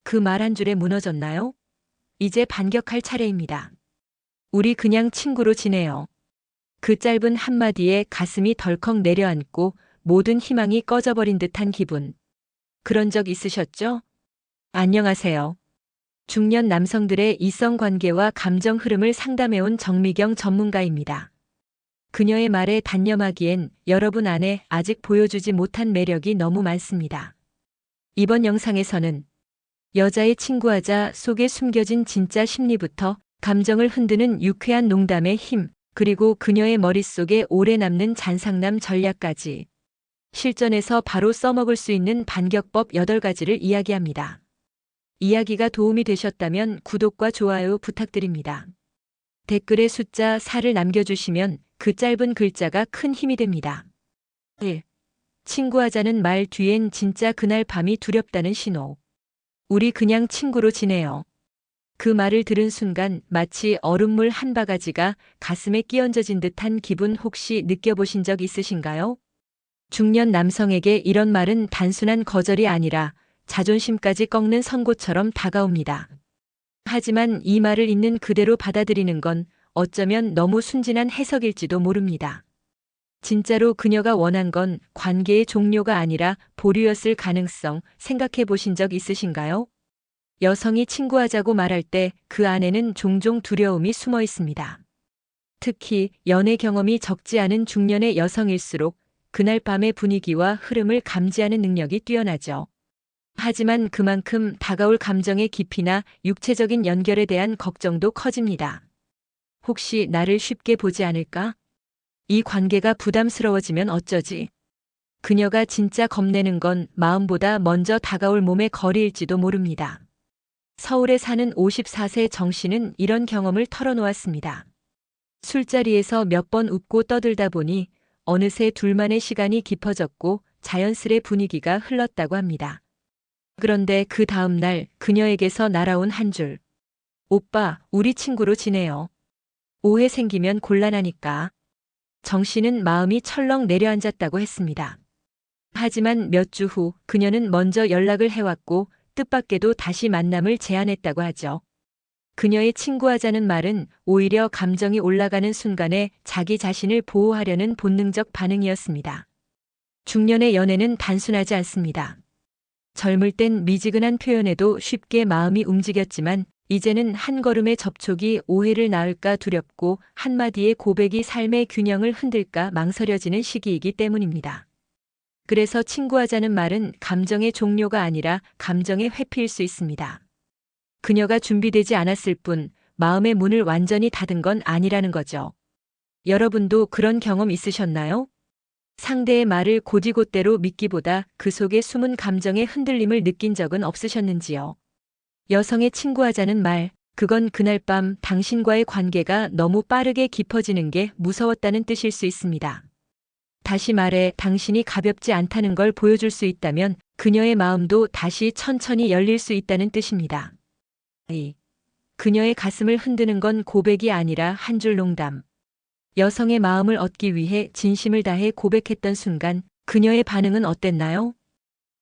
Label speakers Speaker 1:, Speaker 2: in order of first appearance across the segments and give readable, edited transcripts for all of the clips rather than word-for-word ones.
Speaker 1: 그 말 한 줄에 무너졌나요? 이제 반격할 차례입니다. 우리 그냥 친구로 지내요. 그 짧은 한마디에 가슴이 덜컥 내려앉고 모든 희망이 꺼져버린 듯한 기분. 그런 적 있으셨죠? 안녕하세요. 중년 남성들의 이성 관계와 감정 흐름을 상담해온 정미경 전문가입니다. 그녀의 말에 단념하기엔 여러분 안에 아직 보여주지 못한 매력이 너무 많습니다. 이번 영상에서는 여자의 친구하자 속에 숨겨진 진짜 심리부터 감정을 흔드는 유쾌한 농담의 힘, 그리고 그녀의 머릿속에 오래 남는 잔상남 전략까지 실전에서 바로 써먹을 수 있는 반격법 8가지를 이야기합니다. 이야기가 도움이 되셨다면 구독과 좋아요 부탁드립니다. 댓글에 숫자 4를 남겨주시면 그 짧은 글자가 큰 힘이 됩니다. 1. 친구하자는 말 뒤엔 진짜 그날 밤이 두렵다는 신호. 우리 그냥 친구로 지내요. 그 말을 들은 순간 마치 얼음물 한 바가지가 가슴에 끼얹어진 듯한 기분 혹시 느껴보신 적 있으신가요? 중년 남성에게 이런 말은 단순한 거절이 아니라 자존심까지 꺾는 선고처럼 다가옵니다. 하지만 이 말을 있는 그대로 받아들이는 건 어쩌면 너무 순진한 해석일지도 모릅니다. 진짜로 그녀가 원한 건 관계의 종료가 아니라 보류였을 가능성 생각해 보신 적 있으신가요? 여성이 친구하자고 말할 때 그 안에는 종종 두려움이 숨어 있습니다. 특히 연애 경험이 적지 않은 중년의 여성일수록 그날 밤의 분위기와 흐름을 감지하는 능력이 뛰어나죠. 하지만 그만큼 다가올 감정의 깊이나 육체적인 연결에 대한 걱정도 커집니다. 혹시 나를 쉽게 보지 않을까? 이 관계가 부담스러워지면 어쩌지? 그녀가 진짜 겁내는 건 마음보다 먼저 다가올 몸의 거리일지도 모릅니다. 서울에 사는 54세 정 씨는 이런 경험을 털어놓았습니다. 술자리에서 몇 번 웃고 떠들다 보니 어느새 둘만의 시간이 깊어졌고 자연스레 분위기가 흘렀다고 합니다. 그런데 그 다음 날 그녀에게서 날아온 한 줄. 오빠, 우리 친구로 지내요. 오해 생기면 곤란하니까. 정 씨는 마음이 철렁 내려앉았다고 했습니다. 하지만 몇 주 후 그녀는 먼저 연락을 해왔고 뜻밖에도 다시 만남을 제안했다고 하죠. 그녀의 친구하자는 말은 오히려 감정이 올라가는 순간에 자기 자신을 보호하려는 본능적 반응이었습니다. 중년의 연애는 단순하지 않습니다. 젊을 땐 미지근한 표현에도 쉽게 마음이 움직였지만 이제는 한 걸음의 접촉이 오해를 낳을까 두렵고 한마디의 고백이 삶의 균형을 흔들까 망설여지는 시기이기 때문입니다. 그래서 친구하자는 말은 감정의 종료가 아니라 감정의 회피일 수 있습니다. 그녀가 준비되지 않았을 뿐 마음의 문을 완전히 닫은 건 아니라는 거죠. 여러분도 그런 경험 있으셨나요? 상대의 말을 곧이곧대로 믿기보다 그 속에 숨은 감정의 흔들림을 느낀 적은 없으셨는지요? 여성의 친구하자는 말, 그건 그날 밤 당신과의 관계가 너무 빠르게 깊어지는 게 무서웠다는 뜻일 수 있습니다. 다시 말해 당신이 가볍지 않다는 걸 보여줄 수 있다면 그녀의 마음도 다시 천천히 열릴 수 있다는 뜻입니다. 2. 그녀의 가슴을 흔드는 건 고백이 아니라 한 줄 농담. 여성의 마음을 얻기 위해 진심을 다해 고백했던 순간 그녀의 반응은 어땠나요?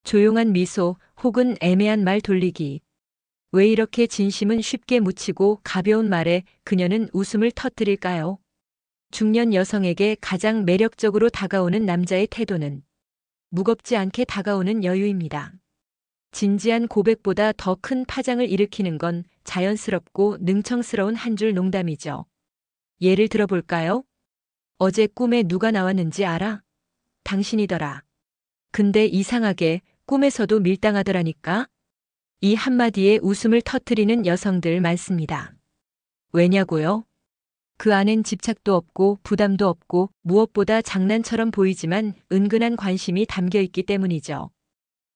Speaker 1: 조용한 미소 혹은 애매한 말 돌리기. 왜 이렇게 진심은 쉽게 묻히고 가벼운 말에 그녀는 웃음을 터뜨릴까요? 중년 여성에게 가장 매력적으로 다가오는 남자의 태도는 무겁지 않게 다가오는 여유입니다. 진지한 고백보다 더 큰 파장을 일으키는 건 자연스럽고 능청스러운 한 줄 농담이죠. 예를 들어볼까요? 어제 꿈에 누가 나왔는지 알아? 당신이더라. 근데 이상하게 꿈에서도 밀당하더라니까? 이 한마디에 웃음을 터뜨리는 여성들 많습니다. 왜냐고요? 그 안엔 집착도 없고 부담도 없고 무엇보다 장난처럼 보이지만 은근한 관심이 담겨 있기 때문이죠.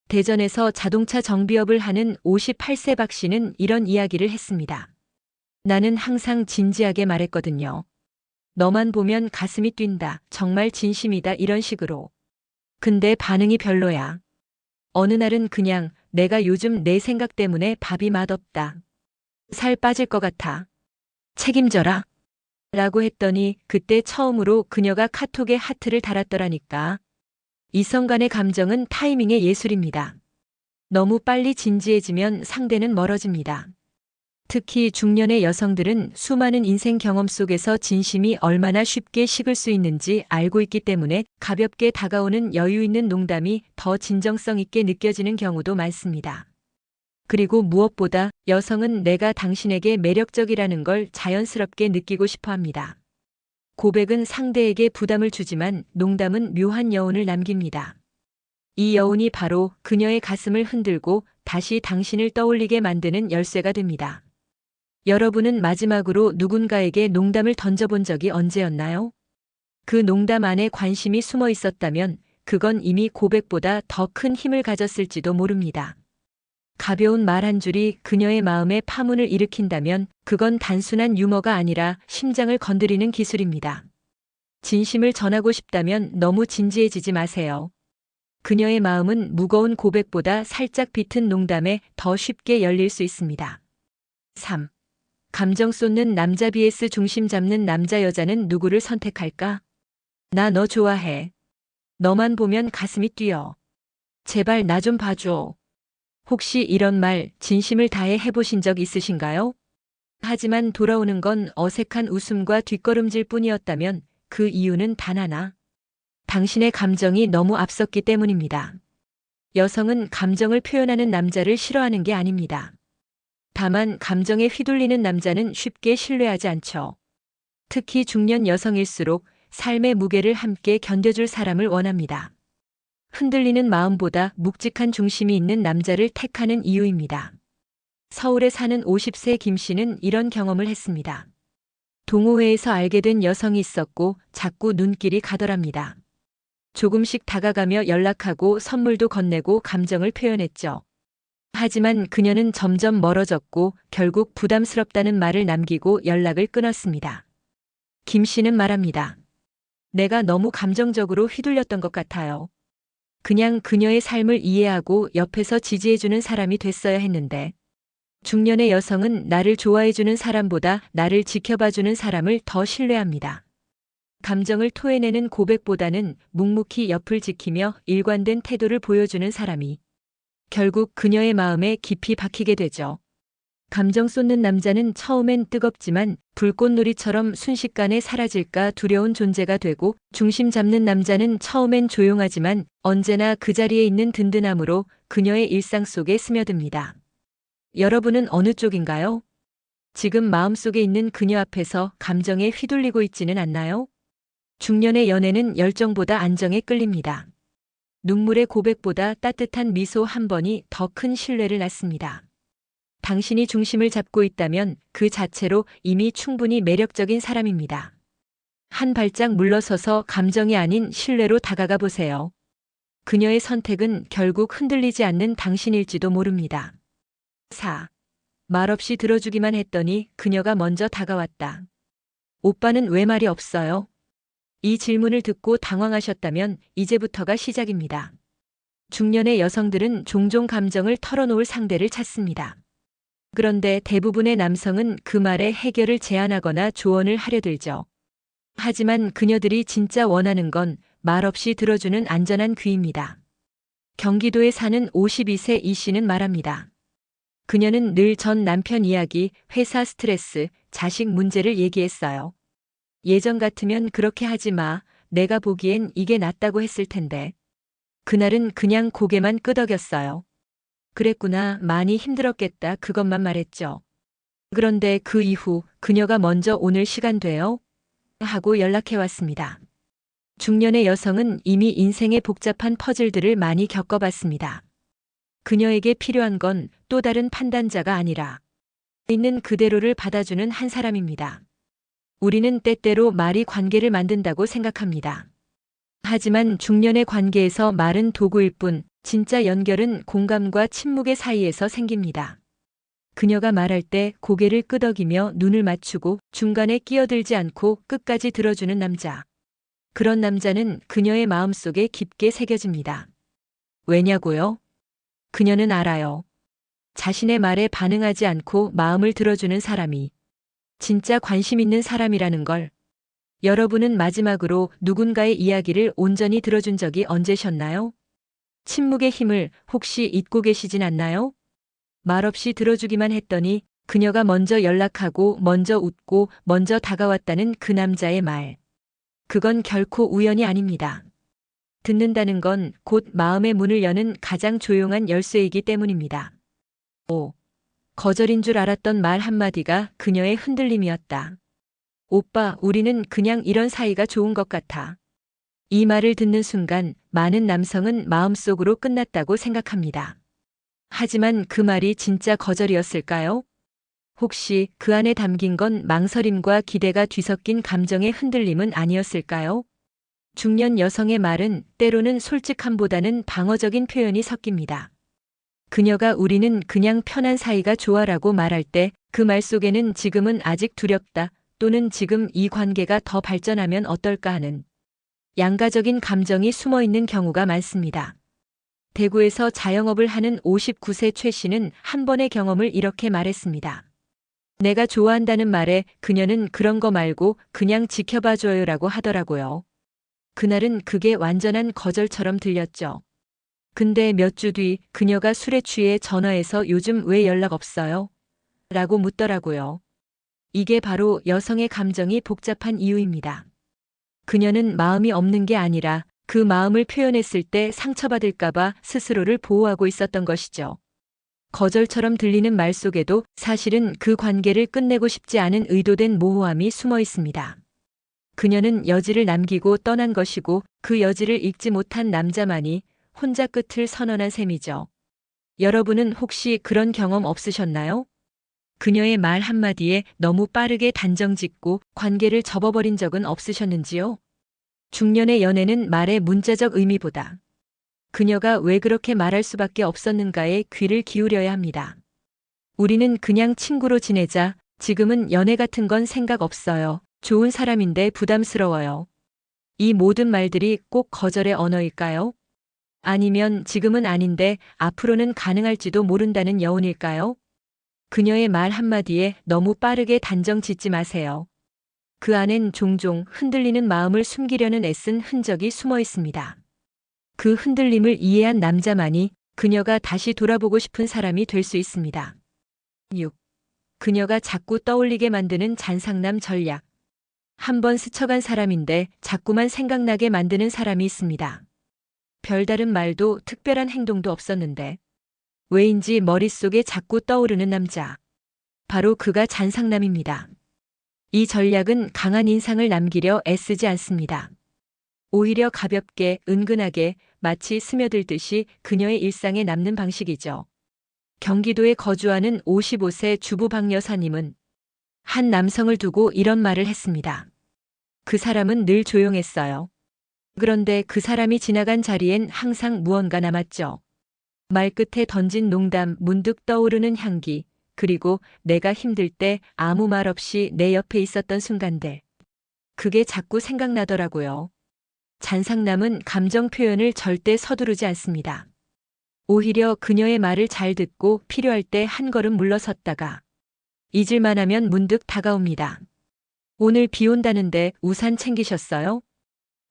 Speaker 1: 대전에서 자동차 정비업을 하는 58세 박 씨는 이런 이야기를 했습니다. 나는 항상 진지하게 말했거든요. 너만 보면 가슴이 뛴다. 정말 진심이다. 이런 식으로. 근데 반응이 별로야. 어느 날은 그냥 내가 요즘 내 생각 때문에 밥이 맛없다. 살 빠질 것 같아. 책임져라. 라고 했더니 그때 처음으로 그녀가 카톡에 하트를 달았더라니까. 이성 간의 감정은 타이밍의 예술입니다. 너무 빨리 진지해지면 상대는 멀어집니다. 특히 중년의 여성들은 수많은 인생 경험 속에서 진심이 얼마나 쉽게 식을 수 있는지 알고 있기 때문에 가볍게 다가오는 여유 있는 농담이 더 진정성 있게 느껴지는 경우도 많습니다. 그리고 무엇보다 여성은 내가 당신에게 매력적이라는 걸 자연스럽게 느끼고 싶어 합니다. 고백은 상대에게 부담을 주지만 농담은 묘한 여운을 남깁니다. 이 여운이 바로 그녀의 가슴을 흔들고 다시 당신을 떠올리게 만드는 열쇠가 됩니다. 여러분은 마지막으로 누군가에게 농담을 던져본 적이 언제였나요? 그 농담 안에 관심이 숨어 있었다면 그건 이미 고백보다 더 큰 힘을 가졌을지도 모릅니다. 가벼운 말 한 줄이 그녀의 마음에 파문을 일으킨다면 그건 단순한 유머가 아니라 심장을 건드리는 기술입니다. 진심을 전하고 싶다면 너무 진지해지지 마세요. 그녀의 마음은 무거운 고백보다 살짝 비튼 농담에 더 쉽게 열릴 수 있습니다. 3. 감정 쏟는 남자 vs 중심 잡는 남자. 여자는 누구를 선택할까? 나 너 좋아해. 너만 보면 가슴이 뛰어. 제발 나 좀 봐줘. 혹시 이런 말 진심을 다해 해보신 적 있으신가요? 하지만 돌아오는 건 어색한 웃음과 뒷걸음질 뿐이었다면 그 이유는 단 하나. 당신의 감정이 너무 앞섰기 때문입니다. 여성은 감정을 표현하는 남자를 싫어하는 게 아닙니다. 다만 감정에 휘둘리는 남자는 쉽게 신뢰하지 않죠. 특히 중년 여성일수록 삶의 무게를 함께 견뎌줄 사람을 원합니다. 흔들리는 마음보다 묵직한 중심이 있는 남자를 택하는 이유입니다. 서울에 사는 50세 김 씨는 이런 경험을 했습니다. 동호회에서 알게 된 여성이 있었고 자꾸 눈길이 가더랍니다. 조금씩 다가가며 연락하고 선물도 건네고 감정을 표현했죠. 하지만 그녀는 점점 멀어졌고 결국 부담스럽다는 말을 남기고 연락을 끊었습니다. 김 씨는 말합니다. 내가 너무 감정적으로 휘둘렸던 것 같아요. 그냥 그녀의 삶을 이해하고 옆에서 지지해주는 사람이 됐어야 했는데. 중년의 여성은 나를 좋아해주는 사람보다 나를 지켜봐주는 사람을 더 신뢰합니다. 감정을 토해내는 고백보다는 묵묵히 옆을 지키며 일관된 태도를 보여주는 사람이 결국 그녀의 마음에 깊이 박히게 되죠. 감정 쏟는 남자는 처음엔 뜨겁지만 불꽃놀이처럼 순식간에 사라질까 두려운 존재가 되고, 중심 잡는 남자는 처음엔 조용하지만 언제나 그 자리에 있는 든든함으로 그녀의 일상 속에 스며듭니다. 여러분은 어느 쪽인가요? 지금 마음속에 있는 그녀 앞에서 감정에 휘둘리고 있지는 않나요? 중년의 연애는 열정보다 안정에 끌립니다. 눈물의 고백보다 따뜻한 미소 한 번이 더 큰 신뢰를 낳습니다. 당신이 중심을 잡고 있다면 그 자체로 이미 충분히 매력적인 사람입니다. 한 발짝 물러서서 감정이 아닌 신뢰로 다가가 보세요. 그녀의 선택은 결국 흔들리지 않는 당신일지도 모릅니다. 4. 말없이 들어주기만 했더니 그녀가 먼저 다가왔다. 오빠는 왜 말이 없어요? 이 질문을 듣고 당황하셨다면 이제부터가 시작입니다. 중년의 여성들은 종종 감정을 털어놓을 상대를 찾습니다. 그런데 대부분의 남성은 그 말에 해결을 제안하거나 조언을 하려 들죠. 하지만 그녀들이 진짜 원하는 건 말없이 들어주는 안전한 귀입니다. 경기도에 사는 52세 이 씨는 말합니다. 그녀는 늘 전 남편 이야기, 회사 스트레스, 자식 문제를 얘기했어요. 예전 같으면 그렇게 하지 마. 내가 보기엔 이게 낫다고 했을 텐데. 그날은 그냥 고개만 끄덕였어요. 그랬구나. 많이 힘들었겠다. 그것만 말했죠. 그런데 그 이후 그녀가 먼저 오늘 시간 돼요? 하고 연락해 왔습니다. 중년의 여성은 이미 인생의 복잡한 퍼즐들을 많이 겪어봤습니다. 그녀에게 필요한 건 또 다른 판단자가 아니라 있는 그대로를 받아주는 한 사람입니다. 우리는 때때로 말이 관계를 만든다고 생각합니다. 하지만 중년의 관계에서 말은 도구일 뿐 진짜 연결은 공감과 침묵의 사이에서 생깁니다. 그녀가 말할 때 고개를 끄덕이며 눈을 맞추고 중간에 끼어들지 않고 끝까지 들어주는 남자. 그런 남자는 그녀의 마음속에 깊게 새겨집니다. 왜냐고요? 그녀는 알아요. 자신의 말에 반응하지 않고 마음을 들어주는 사람이 진짜 관심 있는 사람이라는 걸. 여러분은 마지막으로 누군가의 이야기를 온전히 들어준 적이 언제셨나요? 침묵의 힘을 혹시 잊고 계시진 않나요? 말없이 들어주기만 했더니 그녀가 먼저 연락하고 먼저 웃고 먼저 다가왔다는 그 남자의 말. 그건 결코 우연이 아닙니다. 듣는다는 건 곧 마음의 문을 여는 가장 조용한 열쇠이기 때문입니다. 거절인 줄 알았던 말 한마디가 그녀의 흔들림이었다. 오빠, 우리는 그냥 이런 사이가 좋은 것 같아. 이 말을 듣는 순간 많은 남성은 마음속으로 끝났다고 생각합니다. 하지만 그 말이 진짜 거절이었을까요? 혹시 그 안에 담긴 건 망설임과 기대가 뒤섞인 감정의 흔들림은 아니었을까요? 중년 여성의 말은 때로는 솔직함보다는 방어적인 표현이 섞입니다. 그녀가 우리는 그냥 편한 사이가 좋아라고 말할 때 그 말 속에는 지금은 아직 두렵다 또는 지금 이 관계가 더 발전하면 어떨까 하는 양가적인 감정이 숨어 있는 경우가 많습니다. 대구에서 자영업을 하는 59세 최 씨는 한 번의 경험을 이렇게 말했습니다. 내가 좋아한다는 말에 그녀는 그런 거 말고 그냥 지켜봐줘요라고 하더라고요. 그날은 그게 완전한 거절처럼 들렸죠. 근데 몇 주 뒤 그녀가 술에 취해 전화해서 요즘 왜 연락 없어요? 라고 묻더라고요. 이게 바로 여성의 감정이 복잡한 이유입니다. 그녀는 마음이 없는 게 아니라 그 마음을 표현했을 때 상처받을까봐 스스로를 보호하고 있었던 것이죠. 거절처럼 들리는 말 속에도 사실은 그 관계를 끝내고 싶지 않은 의도된 모호함이 숨어 있습니다. 그녀는 여지를 남기고 떠난 것이고 그 여지를 읽지 못한 남자만이 혼자 끝을 선언한 셈이죠. 여러분은 혹시 그런 경험 없으셨나요? 그녀의 말 한마디에 너무 빠르게 단정 짓고 관계를 접어버린 적은 없으셨는지요? 중년의 연애는 말의 문자적 의미보다 그녀가 왜 그렇게 말할 수밖에 없었는가에 귀를 기울여야 합니다. 우리는 그냥 친구로 지내자. 지금은 연애 같은 건 생각 없어요. 좋은 사람인데 부담스러워요. 이 모든 말들이 꼭 거절의 언어일까요? 아니면 지금은 아닌데 앞으로는 가능할지도 모른다는 여운일까요? 그녀의 말 한마디에 너무 빠르게 단정 짓지 마세요. 그 안엔 종종 흔들리는 마음을 숨기려는 애쓴 흔적이 숨어 있습니다. 그 흔들림을 이해한 남자만이 그녀가 다시 돌아보고 싶은 사람이 될 수 있습니다. 6. 그녀가 자꾸 떠올리게 만드는 잔상남 전략. 한번 스쳐간 사람인데 자꾸만 생각나게 만드는 사람이 있습니다. 별다른 말도 특별한 행동도 없었는데 왜인지 머릿속에 자꾸 떠오르는 남자. 바로 그가 잔상남입니다. 이 전략은 강한 인상을 남기려 애쓰지 않습니다. 오히려 가볍게, 은근하게, 마치 스며들듯이 그녀의 일상에 남는 방식이죠. 경기도에 거주하는 55세 주부 박 여사님은 한 남성을 두고 이런 말을 했습니다. 그 사람은 늘 조용했어요. 그런데 그 사람이 지나간 자리엔 항상 무언가 남았죠. 말끝에 던진 농담, 문득 떠오르는 향기, 그리고 내가 힘들 때 아무 말 없이 내 옆에 있었던 순간들. 그게 자꾸 생각나더라고요. 잔상남은 감정 표현을 절대 서두르지 않습니다. 오히려 그녀의 말을 잘 듣고 필요할 때 한 걸음 물러섰다가 잊을만 하면 문득 다가옵니다. 오늘 비 온다는데 우산 챙기셨어요?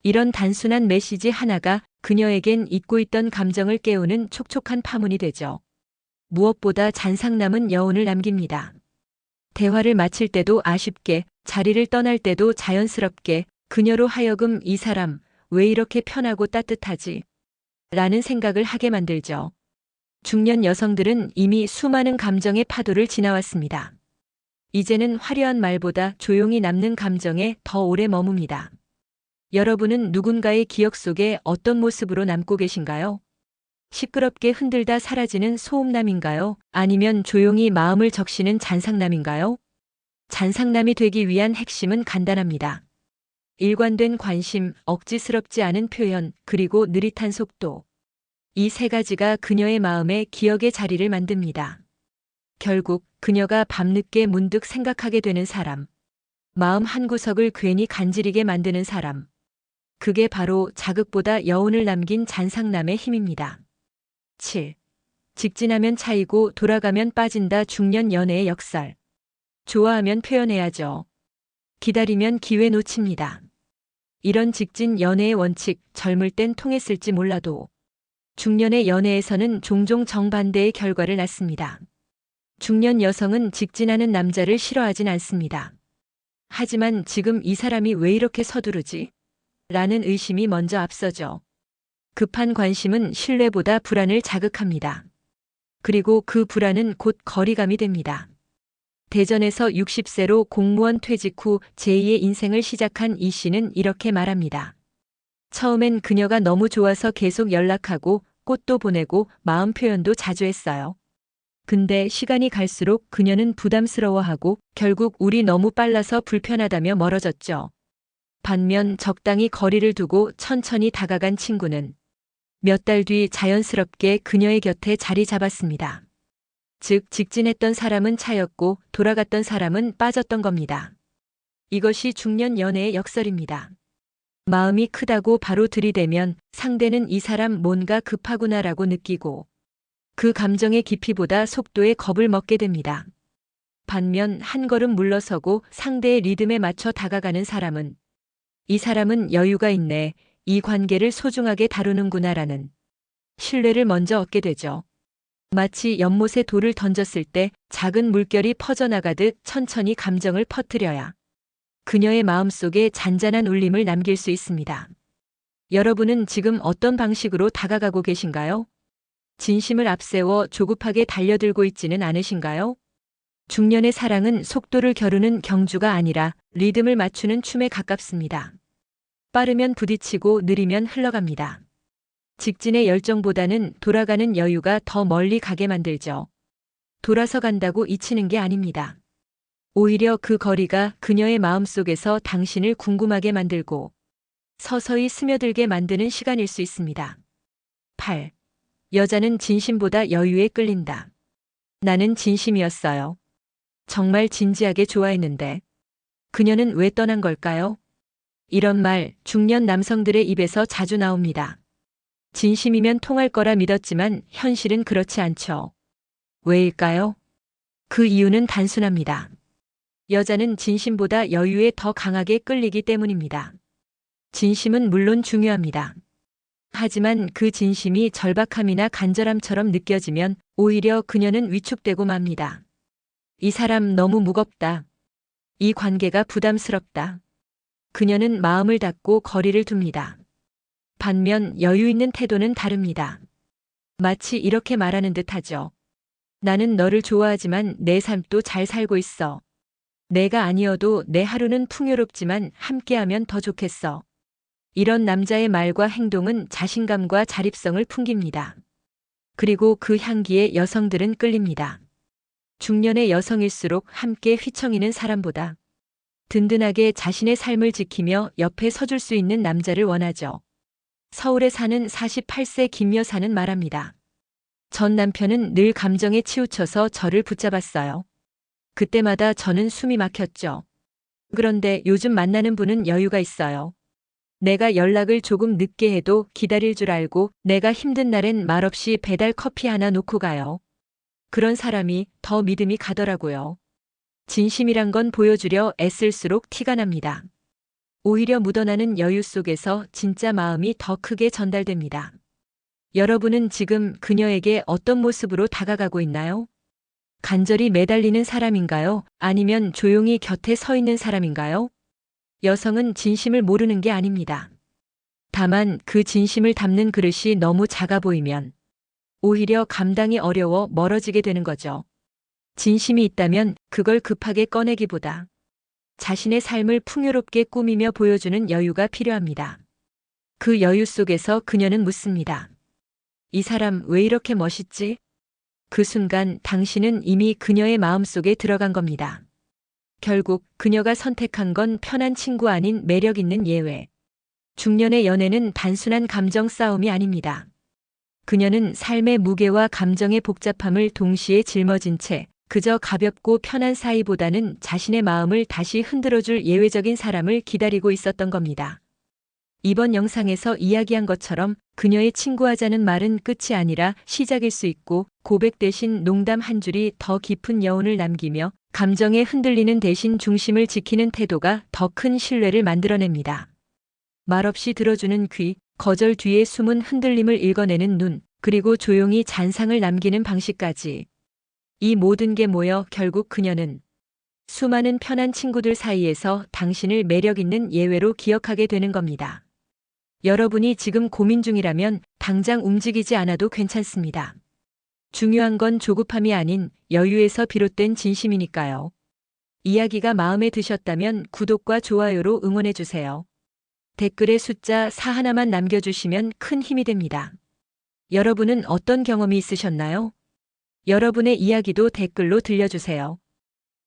Speaker 1: 이런 단순한 메시지 하나가 그녀에겐 잊고 있던 감정을 깨우는 촉촉한 파문이 되죠. 무엇보다 잔상남은 여운을 남깁니다. 대화를 마칠 때도 아쉽게, 자리를 떠날 때도 자연스럽게 그녀로 하여금 이 사람 왜 이렇게 편하고 따뜻하지? 라는 생각을 하게 만들죠. 중년 여성들은 이미 수많은 감정의 파도를 지나왔습니다. 이제는 화려한 말보다 조용히 남는 감정에 더 오래 머뭅니다. 여러분은 누군가의 기억 속에 어떤 모습으로 남고 계신가요? 시끄럽게 흔들다 사라지는 소음남인가요? 아니면 조용히 마음을 적시는 잔상남인가요? 잔상남이 되기 위한 핵심은 간단합니다. 일관된 관심, 억지스럽지 않은 표현, 그리고 느릿한 속도. 이 세 가지가 그녀의 마음에 기억의 자리를 만듭니다. 결국 그녀가 밤늦게 문득 생각하게 되는 사람. 마음 한구석을 괜히 간지리게 만드는 사람. 그게 바로 자극보다 여운을 남긴 잔상남의 힘입니다. 7. 직진하면 차이고 돌아가면 빠진다. 중년 연애의 역설. 좋아하면 표현해야죠. 기다리면 기회 놓칩니다. 이런 직진 연애의 원칙, 젊을 땐 통했을지 몰라도 중년의 연애에서는 종종 정반대의 결과를 낳습니다. 중년 여성은 직진하는 남자를 싫어하진 않습니다. 하지만 지금 이 사람이 왜 이렇게 서두르지? 라는 의심이 먼저 앞서죠. 급한 관심은 신뢰보다 불안을 자극합니다. 그리고 그 불안은 곧 거리감이 됩니다. 대전에서 60세로 공무원 퇴직 후 제2의 인생을 시작한 이 씨는 이렇게 말합니다. 처음엔 그녀가 너무 좋아서 계속 연락하고 꽃도 보내고 마음 표현도 자주 했어요. 근데 시간이 갈수록 그녀는 부담스러워하고 결국 우리 너무 빨라서 불편하다며 멀어졌죠. 반면 적당히 거리를 두고 천천히 다가간 친구는 몇 달 뒤 자연스럽게 그녀의 곁에 자리 잡았습니다. 즉, 직진했던 사람은 차였고 돌아갔던 사람은 빠졌던 겁니다. 이것이 중년 연애의 역설입니다. 마음이 크다고 바로 들이대면 상대는 이 사람 뭔가 급하구나라고 느끼고 그 감정의 깊이보다 속도에 겁을 먹게 됩니다. 반면 한 걸음 물러서고 상대의 리듬에 맞춰 다가가는 사람은 이 사람은 여유가 있네, 이 관계를 소중하게 다루는구나라는 신뢰를 먼저 얻게 되죠. 마치 연못에 돌을 던졌을 때 작은 물결이 퍼져나가듯 천천히 감정을 퍼뜨려야 그녀의 마음속에 잔잔한 울림을 남길 수 있습니다. 여러분은 지금 어떤 방식으로 다가가고 계신가요? 진심을 앞세워 조급하게 달려들고 있지는 않으신가요? 중년의 사랑은 속도를 겨루는 경주가 아니라 리듬을 맞추는 춤에 가깝습니다. 빠르면 부딪히고 느리면 흘러갑니다. 직진의 열정보다는 돌아가는 여유가 더 멀리 가게 만들죠. 돌아서 간다고 잊히는 게 아닙니다. 오히려 그 거리가 그녀의 마음속에서 당신을 궁금하게 만들고 서서히 스며들게 만드는 시간일 수 있습니다. 8. 여자는 진심보다 여유에 끌린다. 나는 진심이었어요. 정말 진지하게 좋아했는데 그녀는 왜 떠난 걸까요? 이런 말 중년 남성들의 입에서 자주 나옵니다. 진심이면 통할 거라 믿었지만 현실은 그렇지 않죠. 왜일까요? 그 이유는 단순합니다. 여자는 진심보다 여유에 더 강하게 끌리기 때문입니다. 진심은 물론 중요합니다. 하지만 그 진심이 절박함이나 간절함처럼 느껴지면 오히려 그녀는 위축되고 맙니다. 이 사람 너무 무겁다. 이 관계가 부담스럽다. 그녀는 마음을 닫고 거리를 둡니다. 반면 여유 있는 태도는 다릅니다. 마치 이렇게 말하는 듯하죠. 나는 너를 좋아하지만 내 삶도 잘 살고 있어. 내가 아니어도 내 하루는 풍요롭지만 함께하면 더 좋겠어. 이런 남자의 말과 행동은 자신감과 자립성을 풍깁니다. 그리고 그 향기에 여성들은 끌립니다. 중년의 여성일수록 함께 휘청이는 사람보다 든든하게 자신의 삶을 지키며 옆에 서줄 수 있는 남자를 원하죠. 서울에 사는 48세 김 여사는 말합니다. 전 남편은 늘 감정에 치우쳐서 저를 붙잡았어요. 그때마다 저는 숨이 막혔죠. 그런데 요즘 만나는 분은 여유가 있어요. 내가 연락을 조금 늦게 해도 기다릴 줄 알고 내가 힘든 날엔 말없이 배달 커피 하나 놓고 가요. 그런 사람이 더 믿음이 가더라고요. 진심이란 건 보여주려 애쓸수록 티가 납니다. 오히려 묻어나는 여유 속에서 진짜 마음이 더 크게 전달됩니다. 여러분은 지금 그녀에게 어떤 모습으로 다가가고 있나요? 간절히 매달리는 사람인가요? 아니면 조용히 곁에 서 있는 사람인가요? 여성은 진심을 모르는 게 아닙니다. 다만 그 진심을 담는 그릇이 너무 작아 보이면 오히려 감당이 어려워 멀어지게 되는 거죠. 진심이 있다면 그걸 급하게 꺼내기보다 자신의 삶을 풍요롭게 꾸미며 보여주는 여유가 필요합니다. 그 여유 속에서 그녀는 묻습니다. 이 사람 왜 이렇게 멋있지? 그 순간 당신은 이미 그녀의 마음속에 들어간 겁니다. 결국 그녀가 선택한 건 편한 친구 아닌 매력 있는 예외. 중년의 연애는 단순한 감정 싸움이 아닙니다. 그녀는 삶의 무게와 감정의 복잡함을 동시에 짊어진 채 그저 가볍고 편한 사이보다는 자신의 마음을 다시 흔들어줄 예외적인 사람을 기다리고 있었던 겁니다. 이번 영상에서 이야기한 것처럼 그녀의 친구하자는 말은 끝이 아니라 시작일 수 있고 고백 대신 농담 한 줄이 더 깊은 여운을 남기며 감정에 흔들리는 대신 중심을 지키는 태도가 더 큰 신뢰를 만들어냅니다. 말없이 들어주는 귀, 거절 뒤에 숨은 흔들림을 읽어내는 눈, 그리고 조용히 잔상을 남기는 방식까지. 이 모든 게 모여 결국 그녀는 수많은 편한 친구들 사이에서 당신을 매력 있는 예외로 기억하게 되는 겁니다. 여러분이 지금 고민 중이라면 당장 움직이지 않아도 괜찮습니다. 중요한 건 조급함이 아닌 여유에서 비롯된 진심이니까요. 이야기가 마음에 드셨다면 구독과 좋아요로 응원해주세요. 댓글에 숫자 4 하나만 남겨주시면 큰 힘이 됩니다. 여러분은 어떤 경험이 있으셨나요? 여러분의 이야기도 댓글로 들려주세요.